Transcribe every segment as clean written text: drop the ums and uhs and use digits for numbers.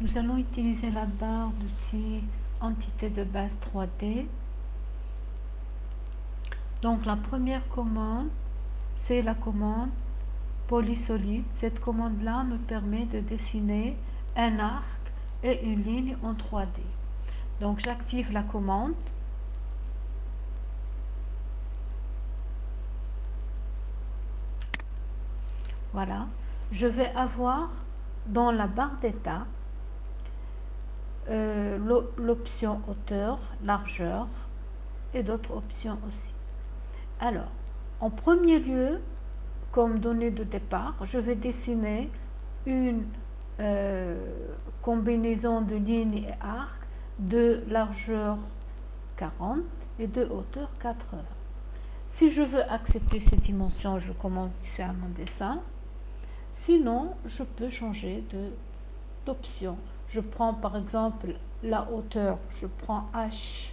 Nous allons utiliser la barre d'outils entité de base 3D. Donc la première commande, c'est la commande polysolide. Cette commande-là me permet de dessiner un arc et une ligne en 3D. Donc j'active la commande. Voilà. Je vais avoir dans la barre d'état l'option hauteur, largeur et d'autres options aussi. Alors, en premier lieu, comme donnée de départ, je vais dessiner une combinaison de lignes et arcs de largeur 40 et de hauteur 80. Si je veux accepter ces dimensions, je commence ici à mon dessin. Sinon, je peux changer d'option. Je prends par exemple la hauteur, je prends H.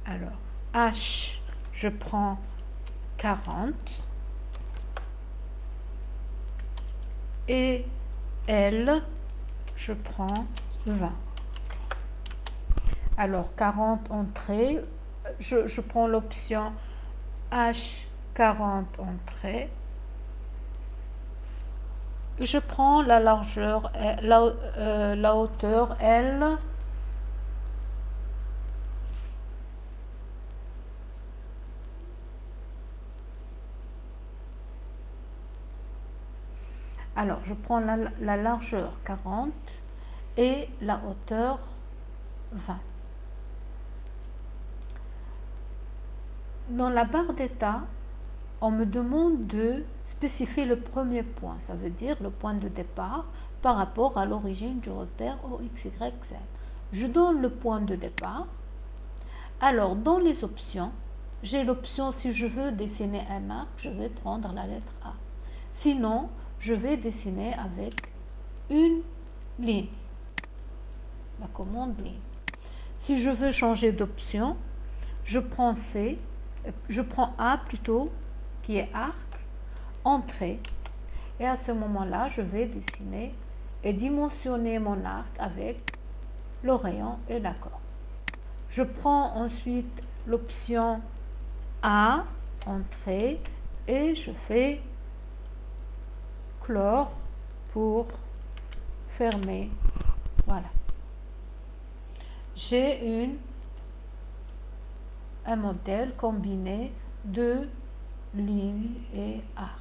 Alors, H, je prends 40 et L, je prends 20. Alors, 40 entrées, je prends l'option H, 40 entrées. Je prends la largeur, la hauteur L. Alors, je prends la largeur 40 et la hauteur 20. Dans la barre d'état, on me demande de spécifier le premier point, ça veut dire le point de départ par rapport à l'origine du repère OX, Y, Z. Je donne le point de départ. Alors, dans les options, j'ai l'option, si je veux dessiner un arc, je vais prendre la lettre A. Sinon, je vais dessiner avec une ligne, la commande ligne. Si je veux changer d'option, je prends A plutôt, qui est arc, entrée, et à ce moment-là, je vais dessiner et dimensionner mon arc avec le rayon et la corde. Je prends ensuite l'option A, entrée, et je fais clore pour fermer. Voilà. J'ai un modèle combiné de lignes et arcs.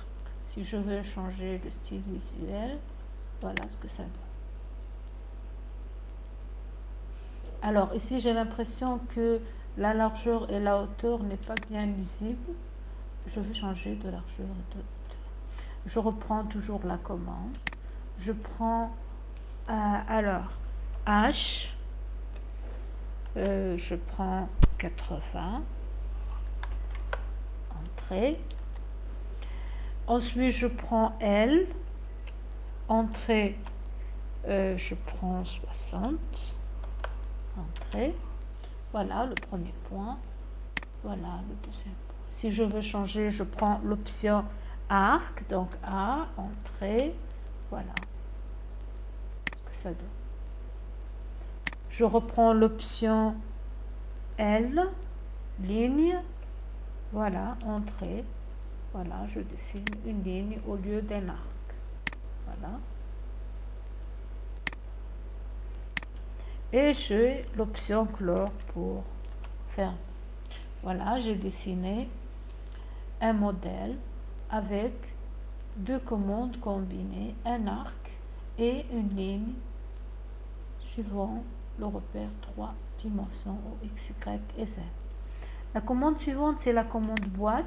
Si je veux changer le style visuel, voilà ce que ça donne. Alors ici, j'ai l'impression que la largeur et la hauteur n'est pas bien lisible. Je vais changer de largeur et de hauteur. Je reprends toujours la commande. Je prends alors H. Je prends 80. Entrée. Ensuite, je prends L. Entrée. Je prends 60. Entrée. Voilà le premier point. Voilà le deuxième point. Si je veux changer, je prends l'option arc. Donc A, entrée. Voilà ce que ça donne. Je reprends l'option L, ligne. Voilà, entrée. Voilà, je dessine une ligne au lieu d'un arc. Voilà. Et j'ai l'option clore pour fermer. Voilà, j'ai dessiné un modèle avec deux commandes combinées, un arc et une ligne suivant le repère 3 dimensions X, Y et Z. La commande suivante, c'est la commande boîte.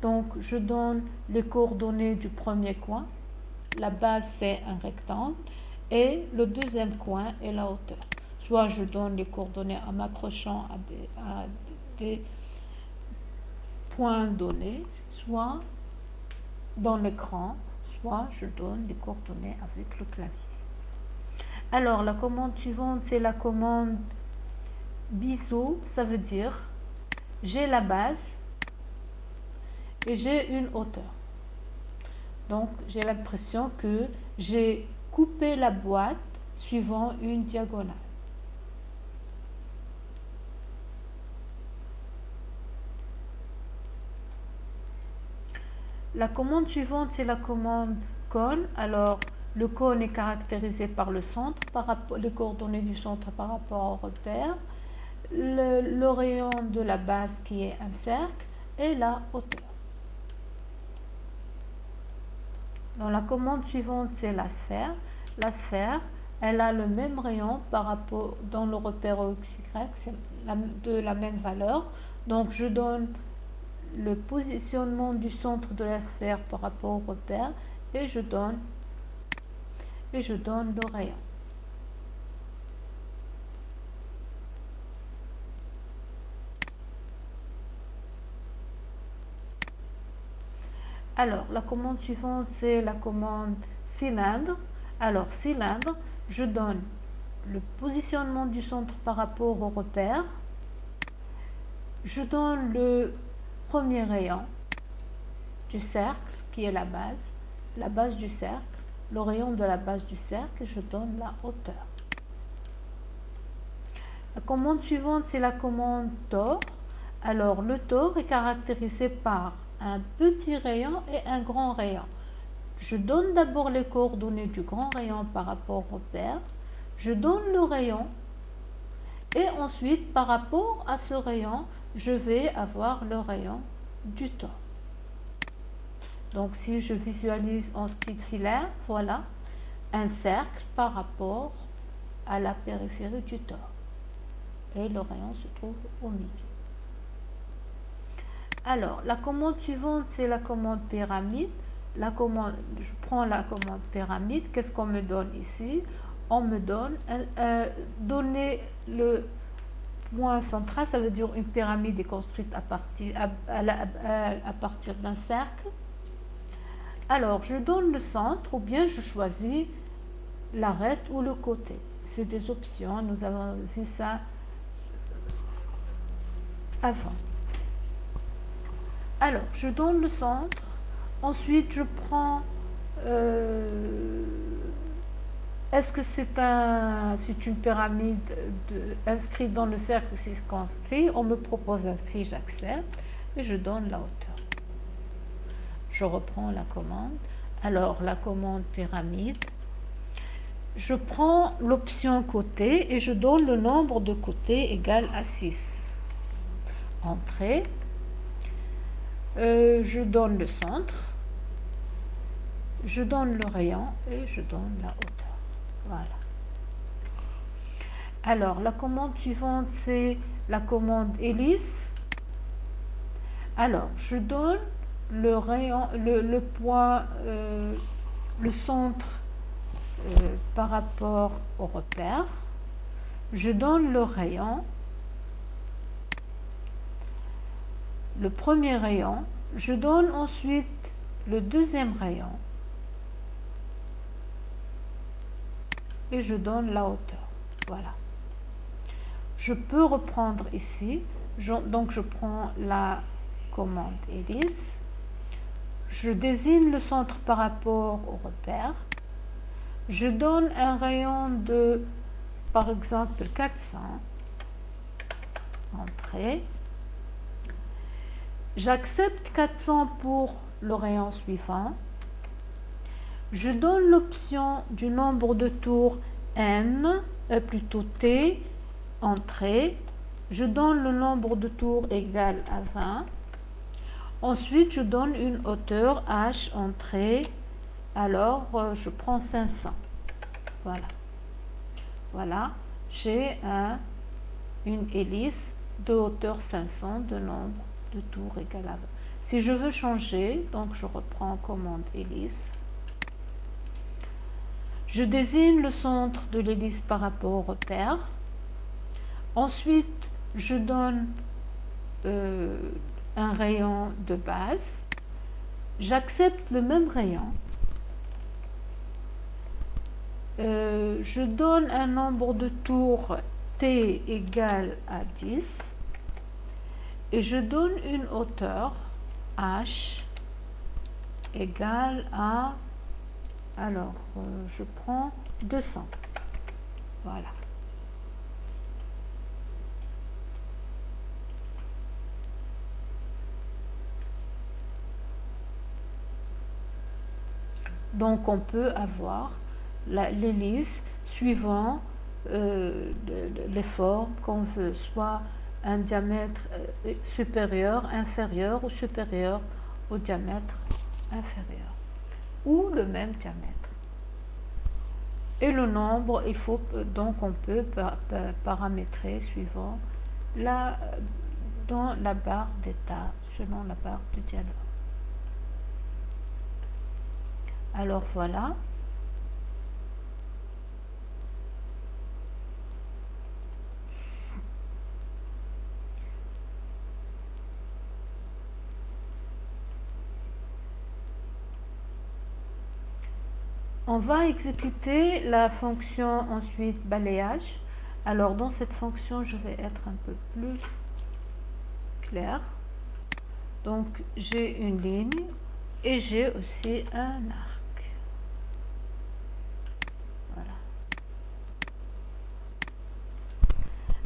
Donc, je donne les coordonnées du premier coin. La base, c'est un rectangle. Et le deuxième coin est la hauteur. Soit je donne les coordonnées en m'accrochant à des points donnés, soit dans l'écran, soit je donne les coordonnées avec le clavier. Alors, la commande suivante, c'est la commande biseau. Ça veut dire, j'ai la base et j'ai une hauteur. Donc, j'ai l'impression que j'ai coupé la boîte suivant une diagonale. La commande suivante, c'est la commande cône. Alors, le cône est caractérisé par le centre, les coordonnées du centre par rapport au repère, le rayon de la base qui est un cercle et la hauteur. Dans la commande suivante, c'est la sphère. La sphère, elle a le même rayon par rapport dans le repère OXY, c'est de la même valeur. Donc, je donne le positionnement du centre de la sphère par rapport au repère et je donne le rayon. Alors, la commande suivante, c'est la commande cylindre. Alors, cylindre, je donne le positionnement du centre par rapport au repère. Je donne le premier rayon du cercle, qui est la base du cercle, le rayon de la base du cercle, et je donne la hauteur. La commande suivante, c'est la commande tore. Alors, le tore est caractérisé par un petit rayon et un grand rayon. Je donne d'abord les coordonnées du grand rayon par rapport au repère. Je donne le rayon et ensuite, par rapport à ce rayon, je vais avoir le rayon du tore. Donc, si je visualise en style filaire, voilà un cercle par rapport à la périphérie du tore. Et le rayon se trouve au milieu. Alors, la commande suivante, c'est la commande pyramide. Je prends la commande pyramide. Qu'est-ce qu'on me donne ici? On me donne donner le point central, ça veut dire une pyramide est construite à partir d'un cercle. Alors, je donne le centre ou bien je choisis l'arête ou le côté. C'est des options, nous avons vu ça avant. Alors, je donne le centre. Ensuite, je prends... est-ce que c'est une pyramide inscrite dans le cercle ou c'est inscrit? On me propose inscrit, j'accepte. Et je donne la hauteur. Je reprends la commande. Alors, la commande pyramide. Je prends l'option côté et je donne le nombre de côtés égal à 6. Entrée. Je donne le centre, je donne le rayon et je donne la hauteur. Voilà. Alors, la commande suivante, c'est la commande hélice. Alors, je donne le rayon, le point, le centre par rapport au repère. Je donne le rayon. Le premier rayon, je donne ensuite le deuxième rayon et je donne la hauteur. Voilà. Je peux reprendre ici, donc je prends la commande hélice, je désigne le centre par rapport au repère, je donne un rayon de, par exemple, 400, entrée. J'accepte 400 pour le rayon suivant. Je donne l'option du nombre de tours n, plutôt t, entrée. Je donne le nombre de tours égal à 20. Ensuite, je donne une hauteur h, entrée. Alors, je prends 500. Voilà. Voilà, j'ai une hélice de hauteur 500 de nombre de tours égal à 20. Si je veux changer, donc je reprends commande hélice. Je désigne le centre de l'hélice par rapport au repère. Ensuite, je donne un rayon de base. J'accepte le même rayon. Je donne un nombre de tours t égale à 10. Et je donne une hauteur h égale à, alors je prends 200. Voilà. Donc on peut avoir l'hélice suivant les formes qu'on veut, soit un diamètre supérieur, inférieur ou supérieur au diamètre inférieur, ou le même diamètre. Et le nombre, il faut donc on peut paramétrer suivant dans la barre d'état, selon la barre du dialogue. Alors voilà. On va exécuter la fonction ensuite balayage. Alors dans cette fonction, je vais être un peu plus clair. Donc j'ai une ligne et j'ai aussi un arc. Voilà.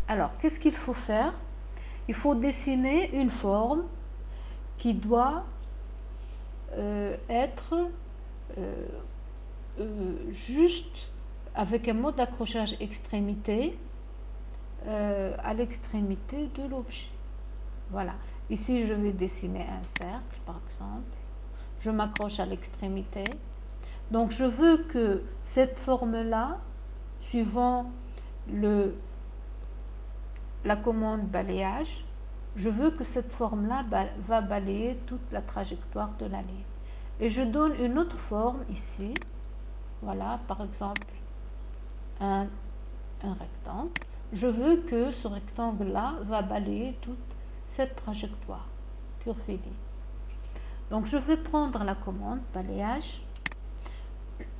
Alors qu'est-ce qu'il faut faire? Il faut dessiner une forme qui doit être juste avec un mode d'accrochage extrémité à l'extrémité de l'objet. Voilà. Ici, je vais dessiner un cercle, par exemple. Je m'accroche à l'extrémité. Donc, je veux que cette forme-là, suivant la commande balayage, je veux que cette forme-là va balayer toute la trajectoire de la ligne. Et je donne une autre forme ici. Voilà, par exemple, un rectangle. Je veux que ce rectangle-là va balayer toute cette trajectoire curviligne. Donc, je vais prendre la commande balayage.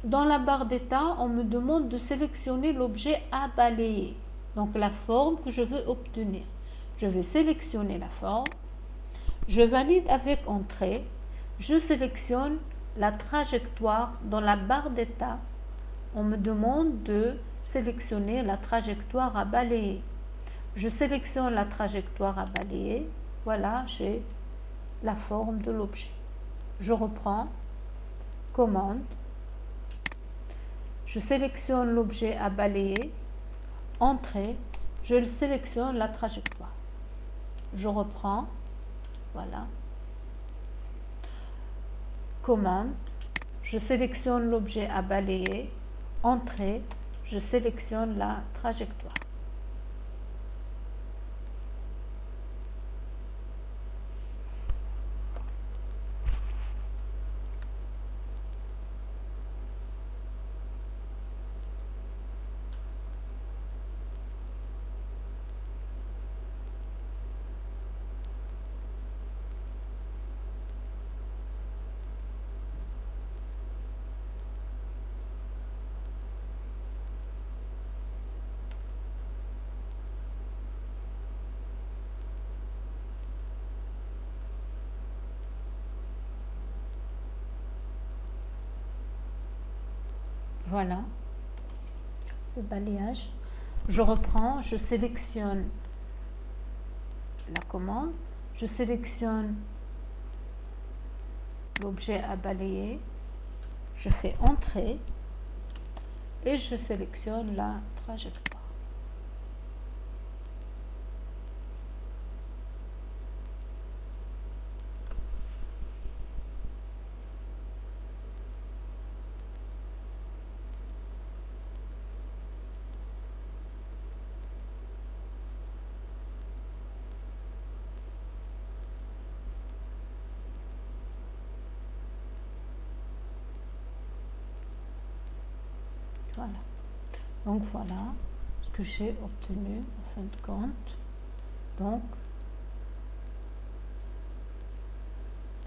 Dans la barre d'état, on me demande de sélectionner l'objet à balayer. Donc, la forme que je veux obtenir. Je vais sélectionner la forme. Je valide avec entrée. Je sélectionne la trajectoire. Dans la barre d'état, on me demande de sélectionner la trajectoire à balayer. Je sélectionne la trajectoire à balayer. Voilà, j'ai la forme de l'objet. Je reprends, commande. Je sélectionne l'objet à balayer, entrée. Je sélectionne la trajectoire. Je reprends, voilà. Commande. Je sélectionne l'objet à balayer, entrée. Je sélectionne la trajectoire. Voilà, le balayage. Je reprends, je sélectionne la commande, je sélectionne l'objet à balayer, je fais entrée et je sélectionne la trajectoire. Voilà. Donc voilà ce que j'ai obtenu en fin de compte. Donc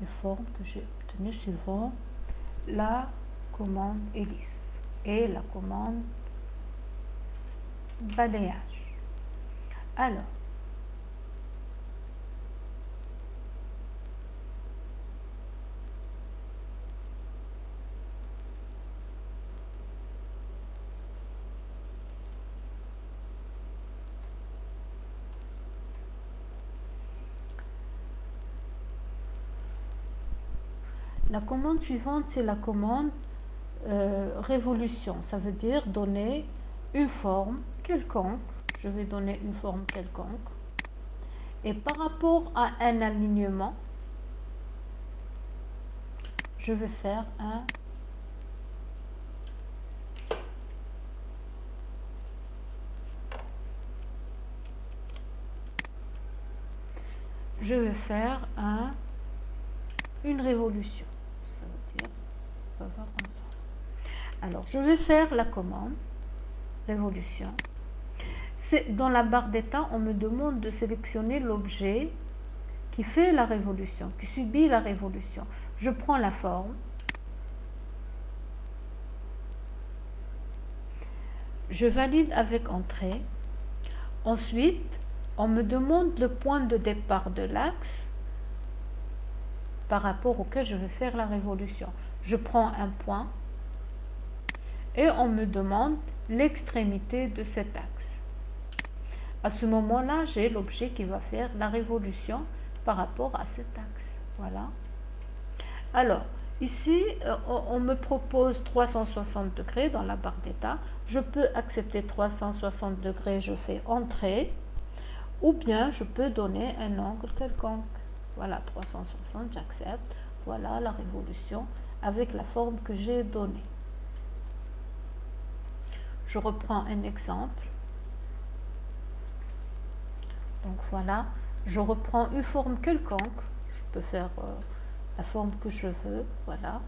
les formes que j'ai obtenues suivant la commande hélice et la commande balayage. Alors, La commande suivante, c'est la commande révolution. Ça veut dire donner une forme quelconque. Je vais donner une forme quelconque. Et par rapport à un alignement, je vais faire une révolution. Ça veut dire, on va voir ensemble. Alors, je vais faire la commande révolution. Dans la barre d'état, on me demande de sélectionner l'objet qui fait la révolution, qui subit la révolution. Je prends la forme. Je valide avec entrée. Ensuite, on me demande le point de départ de l'axe par rapport auquel je vais faire la révolution. Je prends un point et on me demande l'extrémité de cet axe. À ce moment-là, j'ai l'objet qui va faire la révolution par rapport à cet axe. Voilà. Alors, ici, on me propose 360 degrés dans la barre d'état. Je peux accepter 360 degrés, je fais entrée. Ou bien, je peux donner un angle quelconque. Voilà, 360, j'accepte. Voilà la révolution avec la forme que j'ai donnée. Je reprends un exemple. Donc voilà, je reprends une forme quelconque. Je peux faire la forme que je veux. Voilà.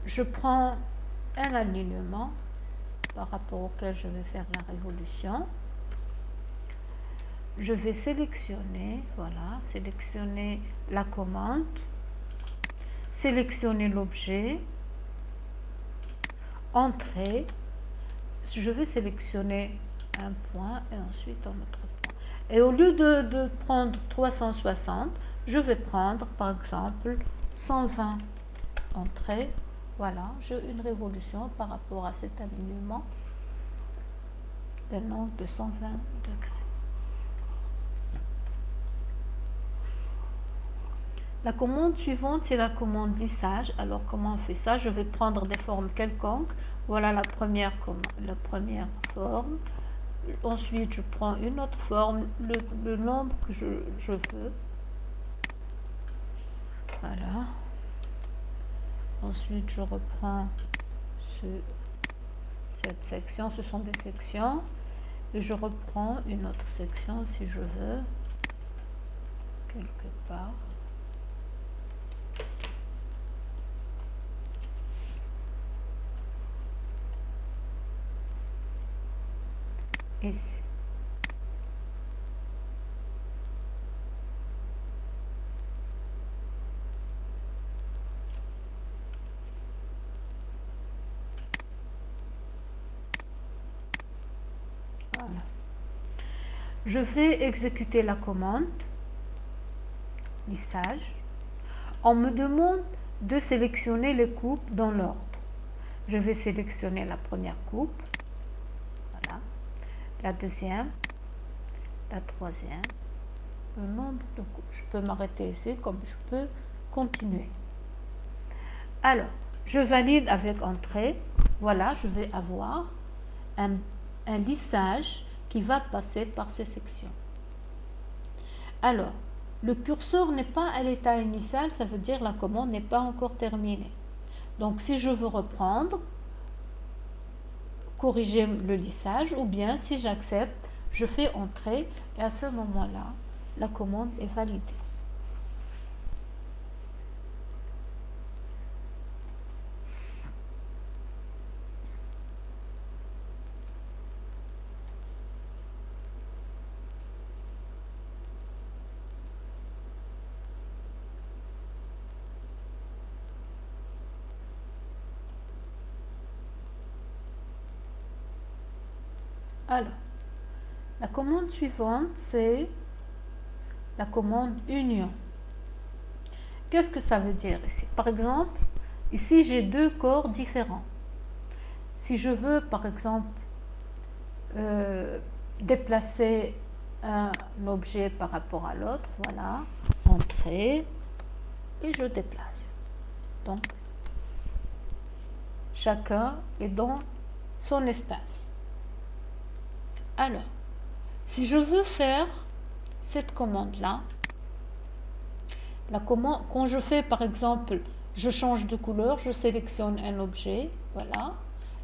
Je prends un alignement par rapport auquel je vais faire la révolution. Je vais sélectionner, voilà, sélectionner la commande, sélectionner l'objet, entrée. Je vais sélectionner un point et ensuite un autre point. Et au lieu de prendre 360, je vais prendre par exemple 120 entrées. Voilà, j'ai une révolution par rapport à cet alignement d'un angle de 120 degrés. La commande suivante, c'est la commande lissage. Alors, comment on fait ça? Je vais prendre des formes quelconques. Voilà la première forme. Ensuite, je prends une autre forme, le nombre que je veux. Voilà. Ensuite, je reprends cette section. Ce sont des sections. Et je reprends une autre section si je veux. Quelque part. Ici. Voilà. Je vais exécuter la commande lissage. On me demande de sélectionner les coupes dans l'ordre. Je vais sélectionner la première coupe. Voilà. La deuxième, la troisième, le nombre de coupes. Je peux m'arrêter ici comme je peux continuer. Alors, je valide avec entrée. Voilà, je vais avoir un lissage qui va passer par ces sections. Alors, le curseur n'est pas à l'état initial, ça veut dire la commande n'est pas encore terminée. Donc, si je veux reprendre, corriger le lissage, ou bien si j'accepte, je fais entrer et à ce moment-là, la commande est validée. Alors, la commande suivante, c'est la commande union. Qu'est-ce que ça veut dire ici? Par exemple, ici j'ai deux corps différents. Si je veux, par exemple, déplacer un objet par rapport à l'autre, voilà, entrée. entrer et je déplace. Donc, chacun est dans son espace. Alors, si je veux faire cette commande-là, quand je fais par exemple, je change de couleur, je sélectionne un objet, voilà,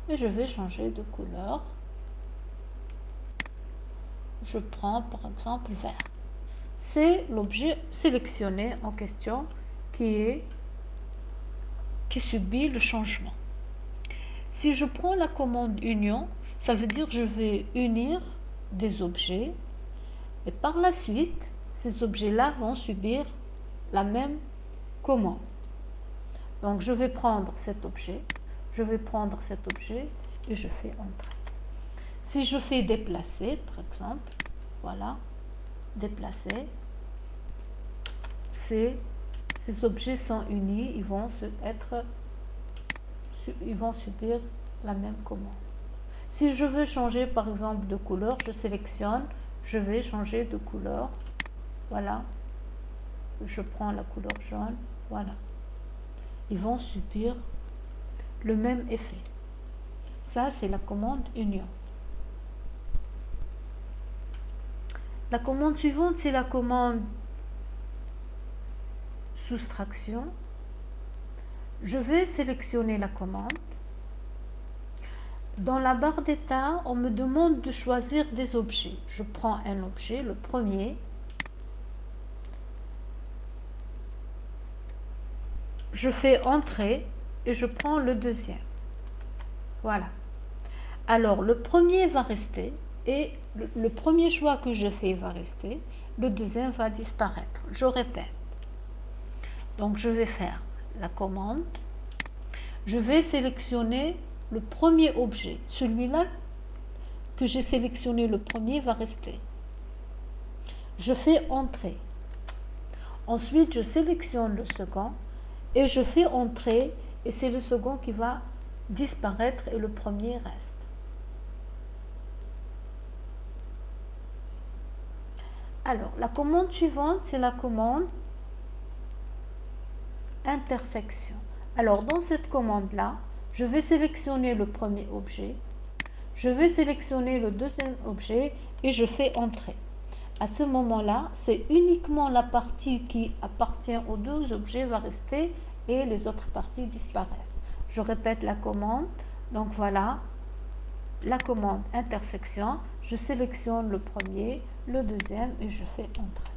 et je vais changer de couleur. Je prends par exemple vert. C'est l'objet sélectionné en question qui subit le changement. Si je prends la commande union, ça veut dire que je vais unir des objets et par la suite, ces objets-là vont subir la même commande. Donc je vais prendre cet objet, et je fais entrer. Si je fais déplacer, par exemple, voilà, déplacer, ces objets sont unis, ils vont subir la même commande. Si je veux changer par exemple de couleur, je sélectionne, je vais changer de couleur, voilà, je prends la couleur jaune, voilà. Ils vont subir le même effet. Ça, c'est la commande union. La commande suivante, c'est la commande soustraction. Je vais sélectionner la commande. Dans la barre d'état, on me demande de choisir des objets. Je prends un objet, le premier. Je fais entrer et je prends le deuxième. Voilà. Alors, le premier va rester et le premier choix que je fais va rester. Le deuxième va disparaître. Je répète. Donc, je vais faire la commande. Je vais sélectionner le premier objet. Celui-là que j'ai sélectionné, le premier, va rester. Je fais entrer. Ensuite, je sélectionne le second et je fais entrer et c'est le second qui va disparaître et le premier reste. Alors, la commande suivante, c'est la commande intersection. Alors, dans cette commande-là, je vais sélectionner le premier objet, je vais sélectionner le deuxième objet et je fais entrer. À ce moment-là, c'est uniquement la partie qui appartient aux deux objets va rester et les autres parties disparaissent. Je répète la commande. Donc voilà, la commande intersection. Je sélectionne le premier, le deuxième et je fais entrer.